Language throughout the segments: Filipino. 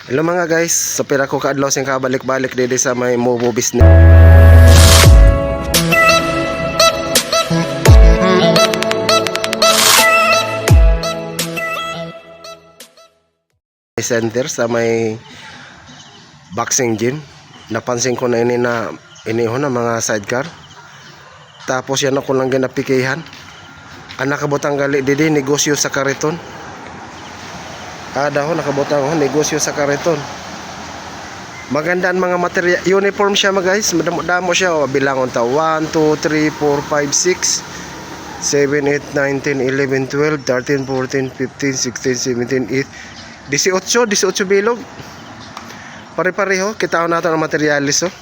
Hello mga guys, so pira ko kaadlaw sing kabalik-balik dito sa may Mobo business center sa may boxing gym. Napansin ko na iniho na mga sidecar. Tapos yan ako lang ginapikihan. Anak kabutang gali didi negosyo sa kariton. Ada ho nakabutang ho negosyo sa kariton. Maganda ang mga material, uniform siya mga guys, madamo siya o bilangon ta 1 2 3 4 5 6 7 8 9 10 11 12 13 14 15 16 17 18 18 bilog. Pare-pareho kita nato ang materialis oh.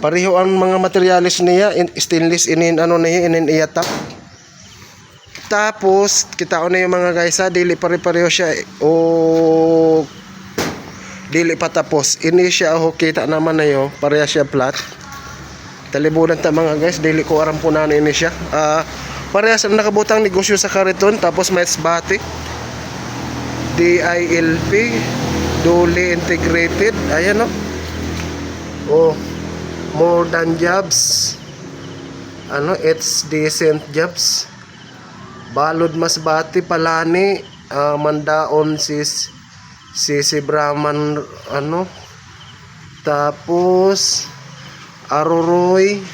Pareho ang mga materialis niya, stainless inin ano niya inin iyatak. Tapos kita na yung mga guys ha, dili pare-pareho siya o dili pa tapos. Ini siya o kita naman na yo, pareha siya flat. Talibunan ta mga guys, dili ko aram po na ini siya. Pareha sa nakabutang negosyo sa kariton. Tapos may batik DILP Duly Integrated. Ayan o. Oh, more than jobs. Ano, it's decent jobs. Balod Masbati Palani, Mandaon si Brahman ano. Tapos Aroroy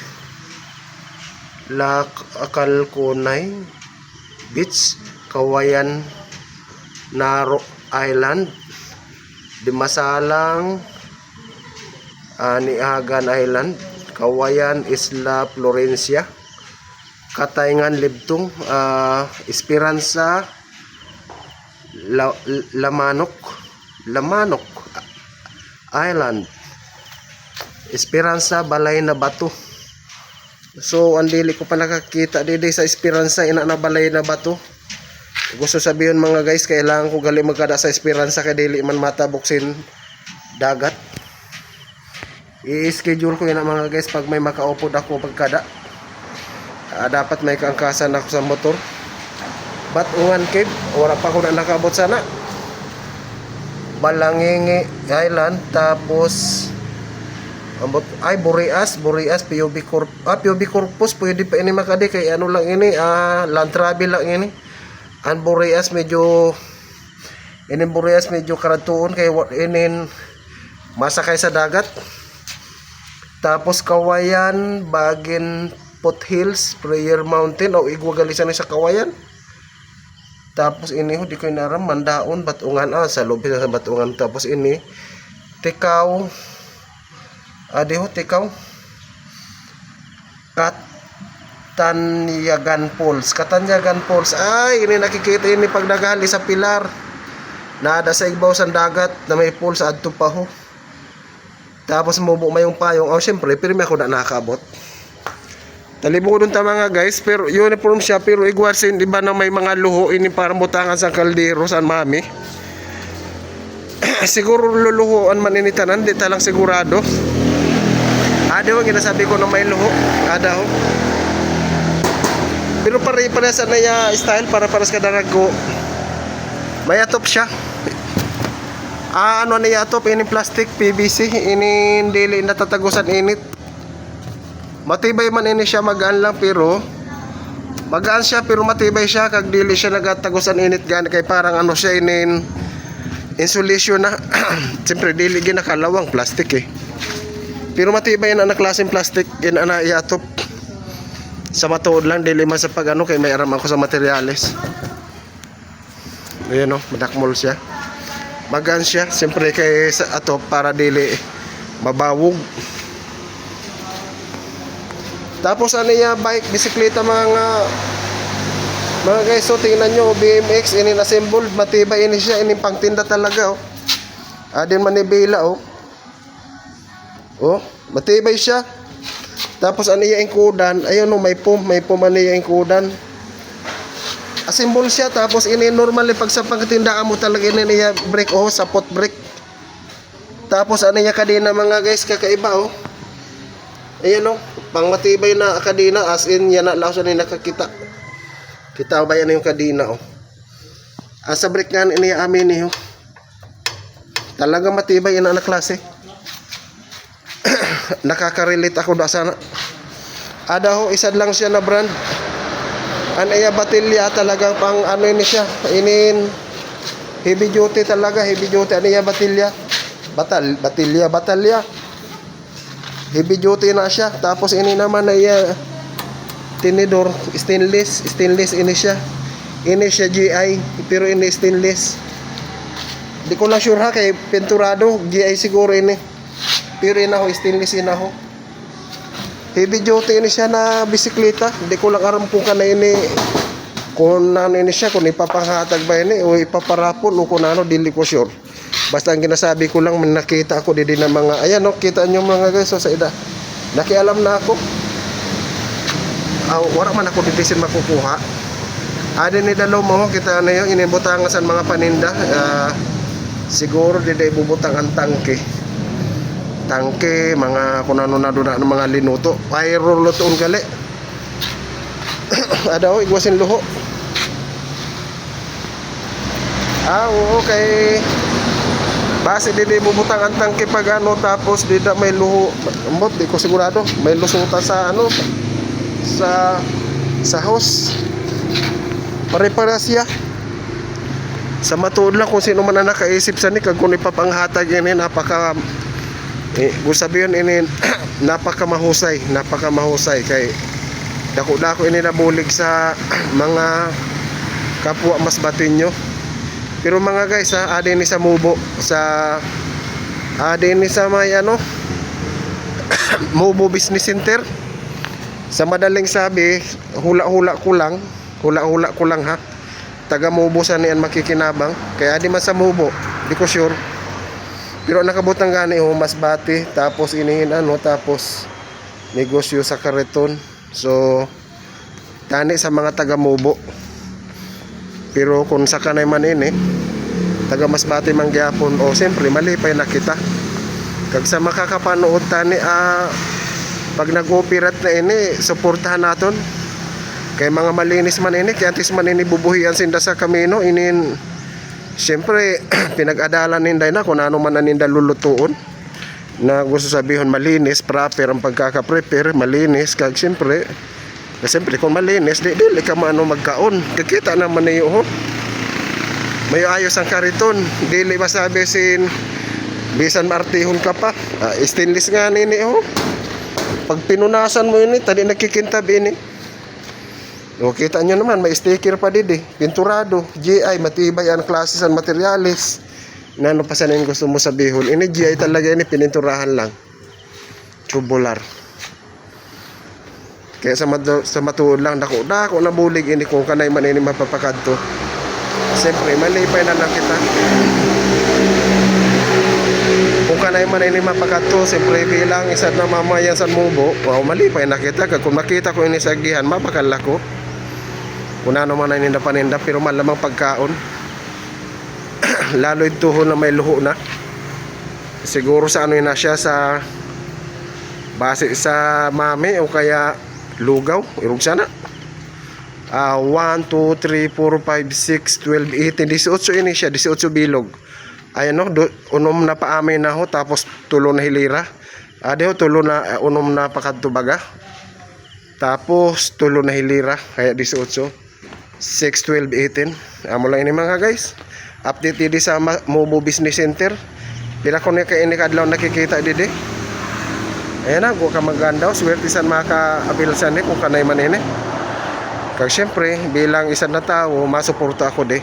Lakalkunay Beach, Kawayan Naro Island, Dimasalang, Niagan Island, Kawayan Isla Florencia, Katayngan Libtong, Esperanza Lamanok Island, Esperanza Balay na Bato. So ang dili ko pa nakakita dito sa Esperanza ina na Balay na Bato. Gusto sabihin mga guys, kailangan ko gali magkada sa Esperanza kay dili man mataboksin dagat. I-schedule ko yun mga guys pag may makaupod ako pagkada. Dapat may kaangkasan ako sa motor. Batungan Cave, wala pa ako na nakabot sana. Balangingi Island, tapos ay Boreas PUB Corpus pwede pa ini makadi kay ano lang ini land travel lang ini. Ang Boreas medyo karatuon kay inin masakay sa dagat. Tapos Kawayan Bagin Foothills Prayer Mountain o igwagalisan sa Kawayan. Tapos ini di ko inaram Mandaon Batungan sa lobby sa Batungan. Tapos ini Tikaw Tikaw Katanyagan Falls. Ay ini nakikita ini pagdagali sa pilar. Nada sa igbaw sa dagat na may falls adto pa ho. Tapos mubo mayong payong. Syempre pirmi ako na nakabot. Talibong ko dun ta mga guys, pero uniform siya, pero igwasin, di ba na may mga luho ini para mutangan sa kaldero, saan mami? Siguro luluhoan man ini tanan, di talang sigurado. Ada ho, ginasabi ko na may luho, ada ho. Pero pare-parehas na ya style, para-paras ka darago. May atop siya. Ano na atop, ini plastic, PVC, ini dili natatagusan init. Matibay man ini siya, magaan lang pero magaan siya pero matibay siya kag dili siya nagatagusan init gan kay parang ano siya inin insulation na. Siyempre dili ginakalawang plastic eh. Pero matibay na klaseng plastic ina iatop. Sa matuod lang dili man sa pag ano kay may aram ako sa materyales. Ayan oh, madakmol siya. Magaan siya siyempre kay sa atop para dili mabawog. Tapos ano ya bike, bisikleta mga guys, so tingnan nyo BMX ini assembled, matibay ini siya, ini pangtinda talaga oh. Adin manibela oh. Oh, matibay siya. Tapos ano ya ingkudan, ayun oh, may pump ano ya ingkudan. Assemble siya, tapos ini normally pag sa pagtindaan mo talaga ini niya brake oh, sapot brake. Tapos ano ya kadena mga guys, kakaiba oh. Ayan o, pang matibay na kadina, as in yan na lang siya nakakita. Kita ba yan yung kadina o. Asa break nga ini amin niyo. Talaga matibay ina na klase. Nakaka-relate ako da sana. Ada ho isa lang siya na brand. Anaya batilya talagang pang ano ini siya. Inin heavy duty talaga, heavy duty anaya batilya. Batilya. Heavy duty na siya. Tapos ini naman ay tinidor stainless ini siya. Ini siya GI pero ini stainless. Di ko lang sure ha kay pinturado GI siguro ini. Pero ina ho stainless ina ho. Heavy duty ini siya na bisikleta. Di ko lang aram kung kana ini kung ano ini siya, kung ipapanghatag ba ini o ipaparapon o kung ano, dili ko sure. Basta ang ginasabi ko lang, nakita ako din ng mga, ayan no, kita nyo mga guys, so sa ida, nakialam na ako. Wala man ako didisin makukuha. Adin ni dalaw mo, kita na yun, inibutangan sa mga paninda. Siguro di day bubutang ang tangke, mga kung ano na doon, mga linuto. Pyro lutoon gali. Adaw, igwasin luho. Okay. Base di bubutang ang tangke pag ano, tapos di da may luho. Ambot, di ko sigurado. May lusutan sa ano, sa house. Pare-para siya. Sa matuod lang kung sino man ang nakaisip sa ni, kag kung ipapanghatag ini, kung sabihin ini, napakamahusay kay dako ini nabulig sa mga kapwa mas batinyo. Pero mga guys adin ni sa Mubo, adin ni sa may ano Mubo Business Center. Sa madaling sabi, hula-hula ko lang ha. Taga Mubo sa niyan makikinabang. Kaya di man sa Mubo, di ko sure. Pero nakabutang gani mas bati, tapos inihin ano, tapos negosyo sa kariton. So tani sa mga taga Mubo. Pero kung sa kanay man ini, taga Masbate man gyapon, o siyempre malipay na kita. Kag sa makakapanood tani pag nag-operate na ini, suportahan naton. Kay mga malinis man ini, kaya antes man ini bubuhian sinda sa kamino, inin siyempre pinag-adalan ninday na kung ano man naninda lulutuon. Na gusto sabihin malinis, proper ang pagkaka-prepare, malinis kag siyempre kung malinis, dili ka maano magkaon. Kikita naman niyo ho. May ayos ang kariton. Dili masabi sin bisan martihon ka pa. Stainless nga nini ho. Pag pinunasan mo ini, tadi nakikintab ini. O kita nyo naman, may sticker pa didi. Pinturado, GI, matibay ang klase sa materialis. Ano pa sa gusto mo sabihin? Ini GI talaga ini, pininturahan lang. Tubular. Kaya sa matuod lang dako nabulig ini kung kanay man ini mapapakadto. Siyempre malipay na lang kita. Kung kanay man ini mapakadto, siyempre bilang isa na mamayan sa Mubo, malipay na kita. Kung makita ko ini sa gihan, mapakala ko. Kung ano man ini na paninda, pero malamang pagkaon. Lalo ito na may luho na. Siguro sa ano na siya, sa base sa mami o kaya lugaw, irog sana. 1, 2, 3, 4, 5, 6, 12, 18 ini siya, 18 bilog. Ayan no, unom na paamin na ho, tapos tulo na hilira. Adeho tulo na unom na pakadto baga. Tapos tulo na hilira, kaya 18. 6, 12, 18. Amo lang ini mga guys. Update di sa Mubo Business Center. Pila ko ni kay ini kadlaw nakikita didi. Ayan na, kung ka magandaw, swerte saan maka-abilsan kung kanay man ini. Kag siyempre, bilang isa na tao, masuporta ako di.